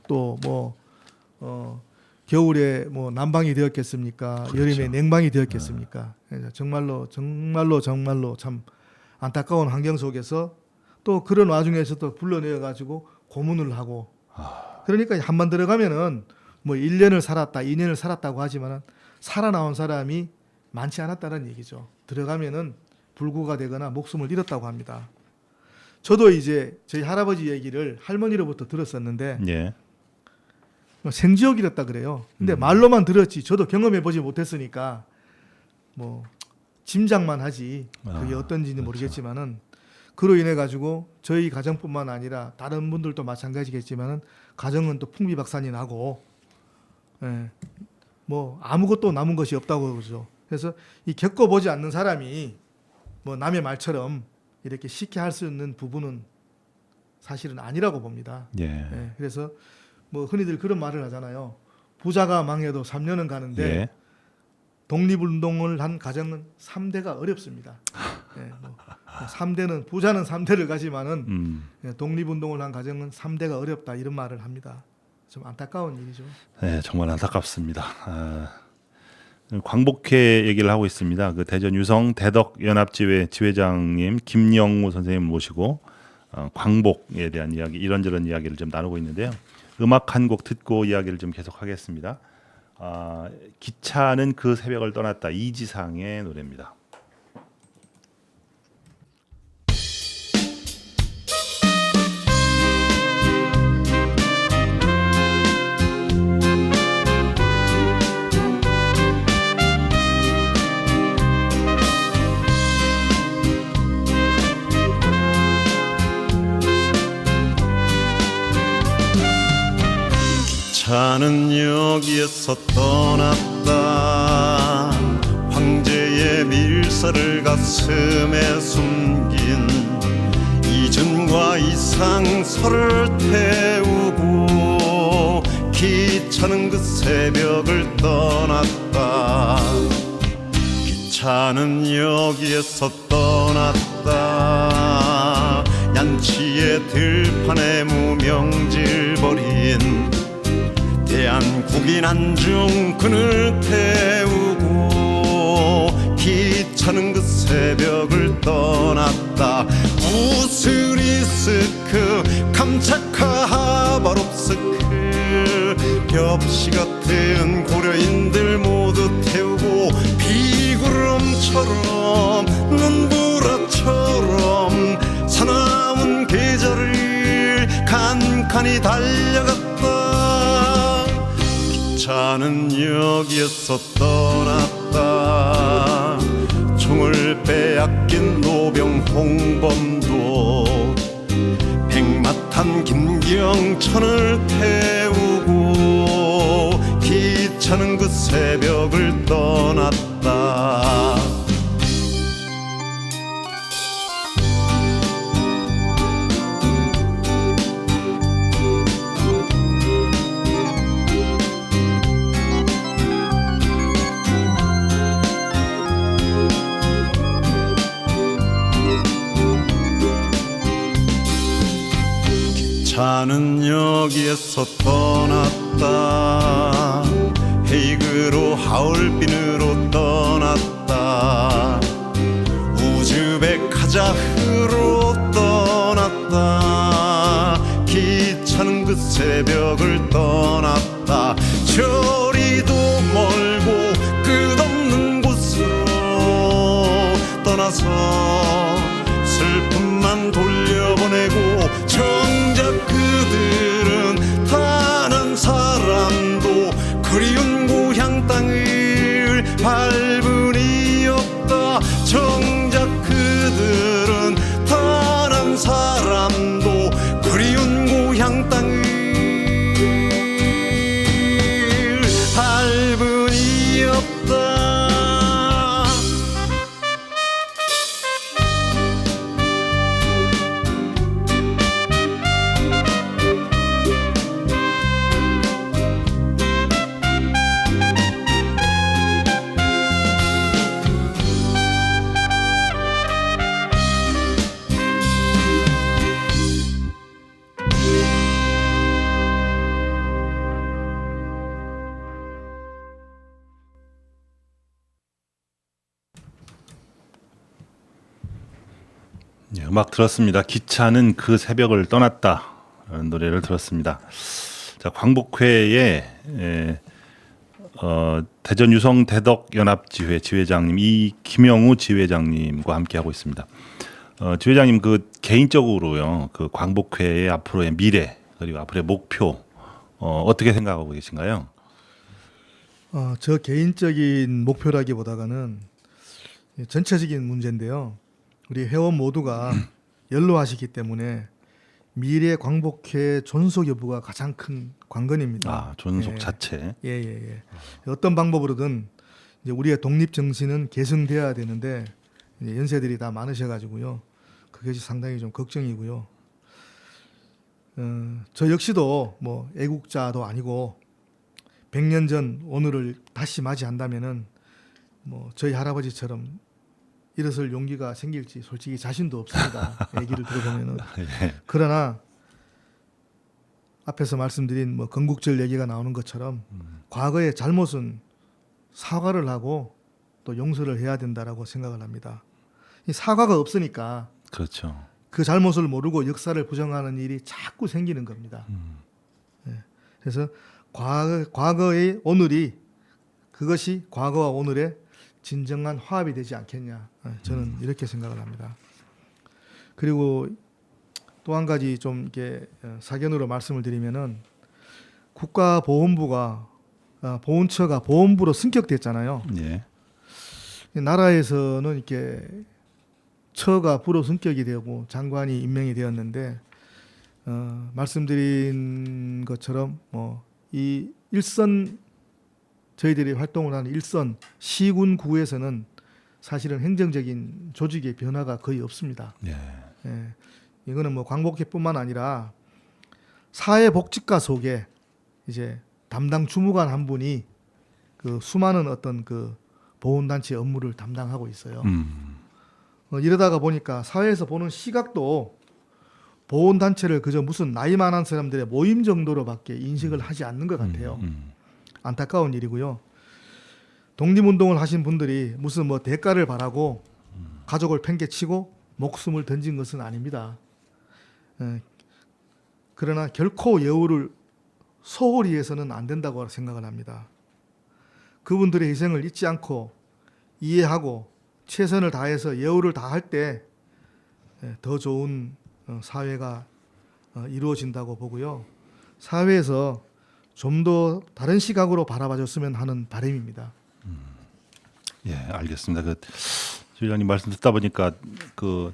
[SPEAKER 2] 또 뭐 겨울에 뭐 난방이 되었겠습니까?
[SPEAKER 1] 그렇죠.
[SPEAKER 2] 여름에 냉방이 되었겠습니까? 그래서 정말로 참 안타까운 환경 속에서 또 그런 와중에서 또 불러내어 가지고 고문을 하고 그러니까 한번 들어가면은 뭐 1년을 살았다, 2년을 살았다고 하지만은 살아나온 사람이 많지 않았다는 얘기죠. 들어가면은 불구가 되거나 목숨을 잃었다고 합니다. 저도 이제 저희 할아버지 얘기를 할머니로부터 들었었는데
[SPEAKER 1] 예.
[SPEAKER 2] 생지옥 잃었다 그래요. 근데 말로만 들었지 저도 경험해 보지 못했으니까 뭐 짐작만 하지 그게 어떤지는
[SPEAKER 1] 그렇죠.
[SPEAKER 2] 모르겠지만은 그로 인해 가지고 저희 가정뿐만 아니라 다른 분들도 마찬가지겠지만은 가정은 또 풍비박산이 나고 뭐 아무것도 남은 것이 없다고 그러죠. 그래서 이 겪어보지 않는 사람이 뭐 남의 말처럼 이렇게 쉽게 할 수 있는 부분은 사실은 아니라고 봅니다.
[SPEAKER 1] 예.
[SPEAKER 2] 그래서 뭐 흔히들 그런 말을 하잖아요. 부자가 망해도 3년은 가는데
[SPEAKER 1] 예.
[SPEAKER 2] 독립운동을 한 가정은 3대가 어렵습니다. 뭐 3대는 부자는 3대를 가지만은 독립운동을 한 가정은 3대가 어렵다 이런 말을 합니다. 좀 안타까운 일이죠.
[SPEAKER 1] 네, 정말 안타깝습니다. 광복회 얘기를 하고 있습니다. 그 대전 유성 대덕연합지회 지회장님 김영우 선생님 모시고 광복에 대한 이야기, 이런저런 이야기를 좀 나누고 있는데요. 음악 한 곡 듣고 이야기를 좀 계속하겠습니다. 기차는 그 새벽을 떠났다, 이지상의 노래입니다.
[SPEAKER 3] 기차는 여기에서 떠났다. 황제의 밀사를 가슴에 숨긴 이준과 이상설을 태우고 기차는 그 새벽을 떠났다. 기차는 여기에서 떠났다. 양치의 들판에 무명질 버린 대한국인 한중 그늘 태우고 기차는 그 새벽을 떠났다. 우스리스크 캄차카 하바롭스크 벽시 같은 고려인들 모두 태우고 비구름처럼 눈보라처럼 사나운 계절을 칸칸이 달려갔다. 기차는 여기에서 떠났다. 총을 빼앗긴 노병 홍범도 백마탄 김경천을 태우고 기차 귀찮은 그 새벽을 떠났다. 차는 여기에서 떠났다. 헤이그로 하얼빈으로 떠났다. 우즈베카자흐로 떠났다. 기차는 그 새벽을 떠났다. 저리도 멀고 끝없는 곳으로 떠나서 슬픔만 돌려보내고, 정작 그들은 타는 사람도 그리운 고향 땅을 밟은 이 없다. 정작 그들은 타는 사람도 그리운 고향 땅을 밟은 이 없다.
[SPEAKER 1] 예, 음악 들었습니다. 기차는 그 새벽을 떠났다 라는 노래를 들었습니다. 자, 광복회의 대전 유성 대덕 연합지회 지회장님 김영우 지회장님과 함께 하고 있습니다. 지회장님, 그 개인적으로요, 그 광복회의 앞으로의 미래 그리고 앞으로의 목표 어떻게 생각하고 계신가요?
[SPEAKER 2] 저 개인적인 목표라기보다는 전체적인 문제인데요. 우리 회원 모두가 연로하시기 때문에 미래 광복회 존속 여부가 가장 큰 관건입니다.
[SPEAKER 1] 아, 존속 자체.
[SPEAKER 2] 예. 어떤 방법으로든 이제 우리의 독립 정신은 계승돼야 되는데 이제 연세들이 다 많으셔가지고요. 그것이 상당히 좀 걱정이고요. 저 역시도 뭐 애국자도 아니고 100년 전 오늘을 다시 맞이한다면은 뭐 저희 할아버지처럼 일어설 용기가 생길지 솔직히 자신도 없습니다. 얘기를 들어보면은.
[SPEAKER 1] 예.
[SPEAKER 2] 그러나 앞에서 말씀드린 뭐 건국절 얘기가 나오는 것처럼 과거의 잘못은 사과를 하고 또 용서를 해야 된다라고 생각을 합니다. 이 사과가 없으니까
[SPEAKER 1] 그렇죠.
[SPEAKER 2] 그 잘못을 모르고 역사를 부정하는 일이 자꾸 생기는 겁니다. 예. 그래서 과거의 오늘이 그것이 과거와 오늘의 진정한 화합이 되지 않겠냐, 저는 이렇게 생각을 합니다. 그리고 또 한 가지 좀 이렇게 사견으로 말씀을 드리면은 국가보훈부가 보훈처가 보훈부로 승격됐잖아요.
[SPEAKER 1] 예.
[SPEAKER 2] 나라에서는 이렇게 처가 부로 승격이 되고 장관이 임명이 되었는데 말씀드린 것처럼 이 일선 저희들이 활동을 하는 일선 시군구에서는 사실은 행정적인 조직의 변화가 거의 없습니다.
[SPEAKER 1] 예.
[SPEAKER 2] 예. 이거는 뭐 광복회뿐만 아니라 사회복지과 속에 이제 담당 주무관 한 분이 그 수많은 어떤 그 보훈단체 업무를 담당하고 있어요. 이러다가 보니까 사회에서 보는 시각도 보훈단체를 그저 무슨 나이 많은 사람들의 모임 정도로밖에 인식을 하지 않는 것 같아요. 안타까운 일이고요. 독립운동을 하신 분들이 무슨 뭐 대가를 바라고 가족을 팽개치고 목숨을 던진 것은 아닙니다. 그러나 결코 예우를 소홀히 해서는 안 된다고 생각을 합니다. 그분들의 희생을 잊지 않고 이해하고 최선을 다해서 예우를 다할 때 더 좋은 사회가 이루어진다고 보고요. 사회에서 좀 더 다른 시각으로 바라봐줬으면 하는 바람입니다.
[SPEAKER 1] 예, 알겠습니다. 그 주장님 말씀 듣다 보니까 그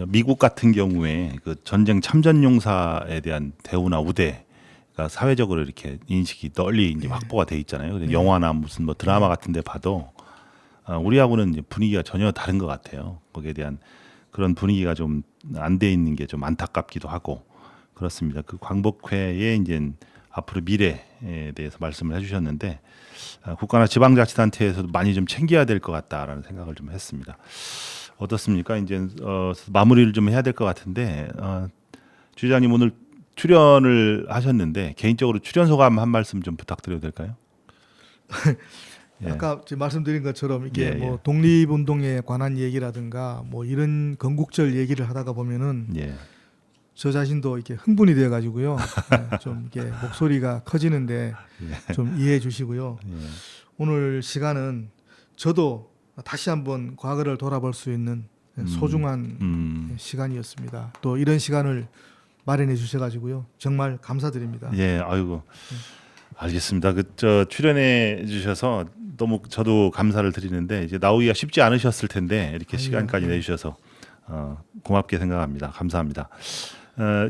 [SPEAKER 1] 미국 같은 경우에 그 전쟁 참전 용사에 대한 대우나 우대가 사회적으로 이렇게 인식이 널리 이제 확보가 돼 있잖아요. 근데 영화나 무슨 뭐 드라마 같은데 봐도 우리하고는 이제 분위기가 전혀 다른 것 같아요. 거기에 대한 그런 분위기가 좀 안 돼 있는 게 좀 안타깝기도 하고 그렇습니다. 그 광복회의 이제 앞으로 미래에 대해서 말씀을 해주셨는데 국가나 지방자치단체에서도 많이 좀 챙겨야 될 것 같다라는 생각을 좀 했습니다. 어떻습니까? 이제 마무리를 좀 해야 될 것 같은데 주지사님 오늘 출연을 하셨는데 개인적으로 출연 소감 한 말씀 좀 부탁드려도 될까요?
[SPEAKER 2] 아까 제가 말씀드린 것처럼 이게
[SPEAKER 1] 예,
[SPEAKER 2] 뭐
[SPEAKER 1] 예.
[SPEAKER 2] 독립운동에 관한 얘기라든가 뭐 이런 건국절 얘기를 하다가 보면은
[SPEAKER 1] 예.
[SPEAKER 2] 저 자신도 이렇게 흥분이 돼가지고요. 좀 이게 목소리가 커지는데 좀 이해해 주시고요.
[SPEAKER 1] 예.
[SPEAKER 2] 오늘 시간은 저도 다시 한번 과거를 돌아볼 수 있는 소중한 시간이었습니다. 또 이런 시간을 마련해 주셔가지고요. 정말 감사드립니다.
[SPEAKER 1] 예, 아이고 알겠습니다. 출연해 주셔서 너무 저도 감사를 드리는데 이제 나오기가 쉽지 않으셨을 텐데 이렇게 시간까지 내주셔서 고맙게 생각합니다. 감사합니다.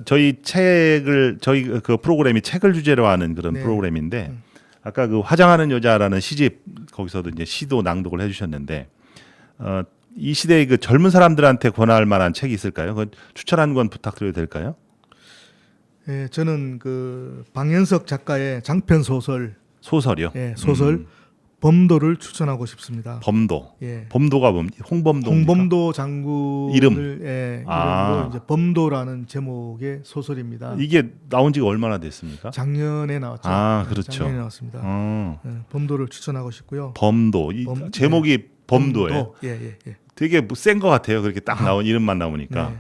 [SPEAKER 1] 저희 그 프로그램이 책을 주제로 하는 그런 프로그램인데 아까 그 화장하는 여자라는 시집 거기서도 이제 시도 낭독을 해주셨는데 이 시대의 그 젊은 사람들한테 권할 만한 책이 있을까요? 그 추천한 건 부탁드려도 될까요?
[SPEAKER 2] 예, 저는 그 방현석 작가의 장편
[SPEAKER 1] 소설이요?
[SPEAKER 2] 예, 소설 범도를 추천하고 싶습니다.
[SPEAKER 1] 범도.
[SPEAKER 2] 예.
[SPEAKER 1] 범도가 홍범도.
[SPEAKER 2] 홍범도 장군을
[SPEAKER 1] 이름.
[SPEAKER 2] 이름으로 이제 범도라는 제목의 소설입니다.
[SPEAKER 1] 이게 나온 지가 얼마나 됐습니까?
[SPEAKER 2] 작년에 나왔죠.
[SPEAKER 1] 그렇죠.
[SPEAKER 2] 작년에 나왔습니다. 예, 범도를 추천하고 싶고요.
[SPEAKER 1] 범도. 제목이 범도예요.
[SPEAKER 2] 예.
[SPEAKER 1] 되게 센 것 같아요. 그렇게 딱 나온 이름만 나오니까.
[SPEAKER 2] 네.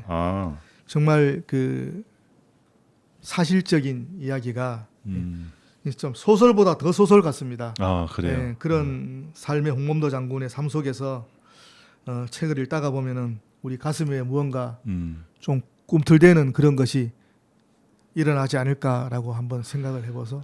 [SPEAKER 2] 정말 그 사실적인 이야기가 좀 소설보다 더 소설 같습니다.
[SPEAKER 1] 그래요.
[SPEAKER 2] 네, 그런 삶의 홍범도 장군의 삶 속에서 책을 읽다가 보면은 우리 가슴에 무언가 좀 꿈틀대는 그런 것이 일어나지 않을까라고 한번 생각을 해봐서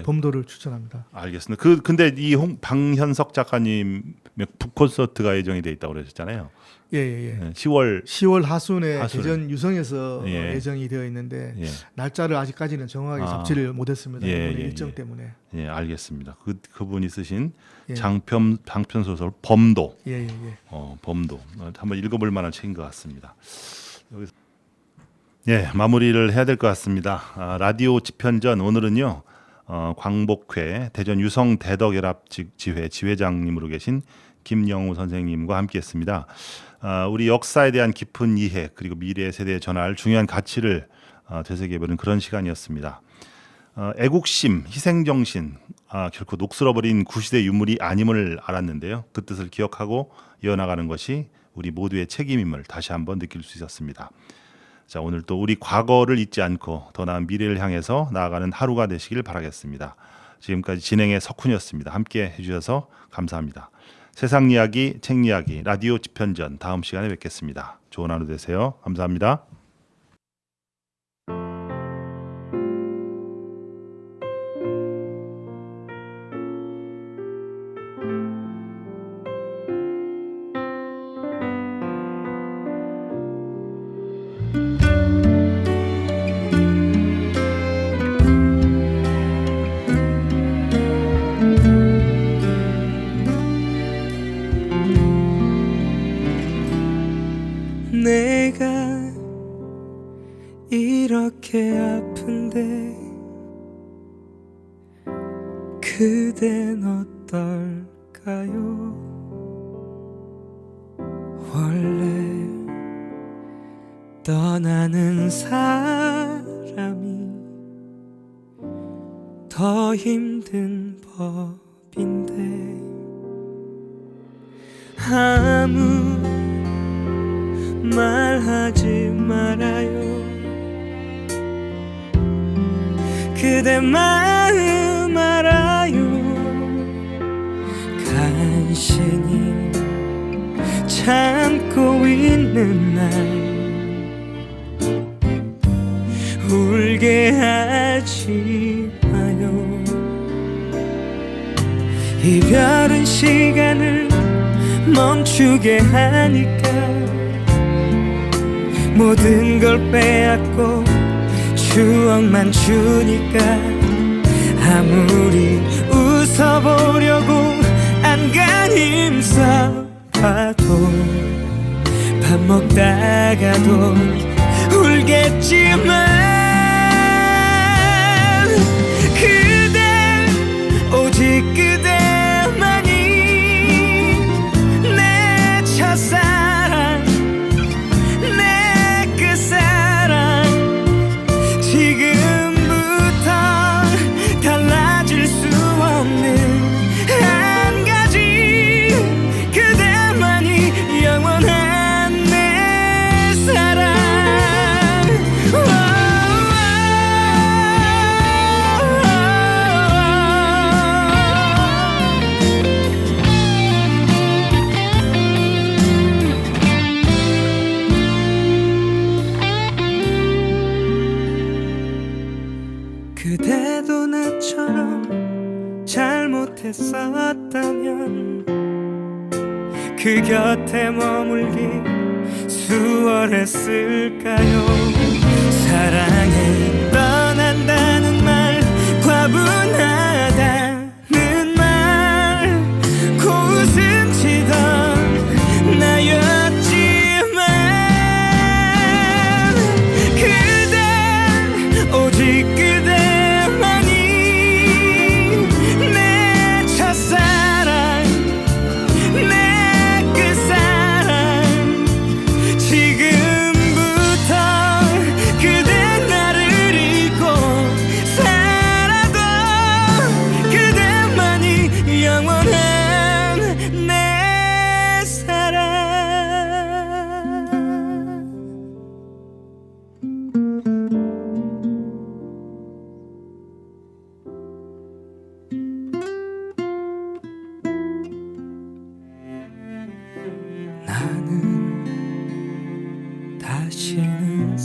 [SPEAKER 2] 범도를 추천합니다.
[SPEAKER 1] 알겠습니다. 근데 이 방현석 작가님 북콘서트가 예정이 돼 있다고 그러셨잖아요.
[SPEAKER 2] 예.
[SPEAKER 1] 10월
[SPEAKER 2] 하순에 대전 유성에서 예정이 되어 있는데 날짜를 아직까지는 정확하게 잡지를 못했습니다. 일정 때문에.
[SPEAKER 1] 예, 알겠습니다. 그분이 쓰신 장편 소설 범도. 범도. 한번 읽어볼 만한 책인 것 같습니다. 여기서 마무리를 해야 될 것 같습니다. 라디오 집현전 오늘은요 광복회 대전 유성 대덕연합지회 지회장님으로 계신 김영우 선생님과 함께했습니다. 우리 역사에 대한 깊은 이해 그리고 미래 세대에 전할 중요한 가치를 되새겨보는 그런 시간이었습니다. 애국심, 희생정신 결코 녹슬어버린 구시대 유물이 아님을 알았는데요. 그 뜻을 기억하고 이어나가는 것이 우리 모두의 책임임을 다시 한번 느낄 수 있었습니다. 자, 오늘 또 우리 과거를 잊지 않고 더 나은 미래를 향해서 나아가는 하루가 되시길 바라겠습니다. 지금까지 진행의 석훈이었습니다. 함께 해주셔서 감사합니다. 세상 이야기, 책 이야기, 라디오 집현전 다음 시간에 뵙겠습니다. 좋은 하루 되세요. 감사합니다.
[SPEAKER 4] 내가 이렇게 아픈데 그댄 어떨까요? 원래 떠나는 사람이 더 힘든 법인데 아무 말하지 말아요. 그대 마음 알아요. 간신히 참고 있는 날 울게 하지 마요. 이별은 시간을 멈추게 하니까 모든 걸 빼앗고 추억만 주니까 아무리 웃어보려고 안간 힘써봐도 밥 먹다가도 울겠지만 그대 오직 그대만이 내 첫사랑 내 끝사랑 지금부터 달라질 수 없는 한 가지 그대만이 영원한 내 사랑 그대도 나처럼 잘못했었다면 그 곁에 머물기 수월했을까요? 사랑해 떠난다는 말 과분하다는 말 고웃음 치던 나였지만 그대 오직 그대만이 내 첫사랑 내 끝사랑 지금부터 그대 나를 잊고 살아도 그대만이 영원한 내 사랑 나는 다시는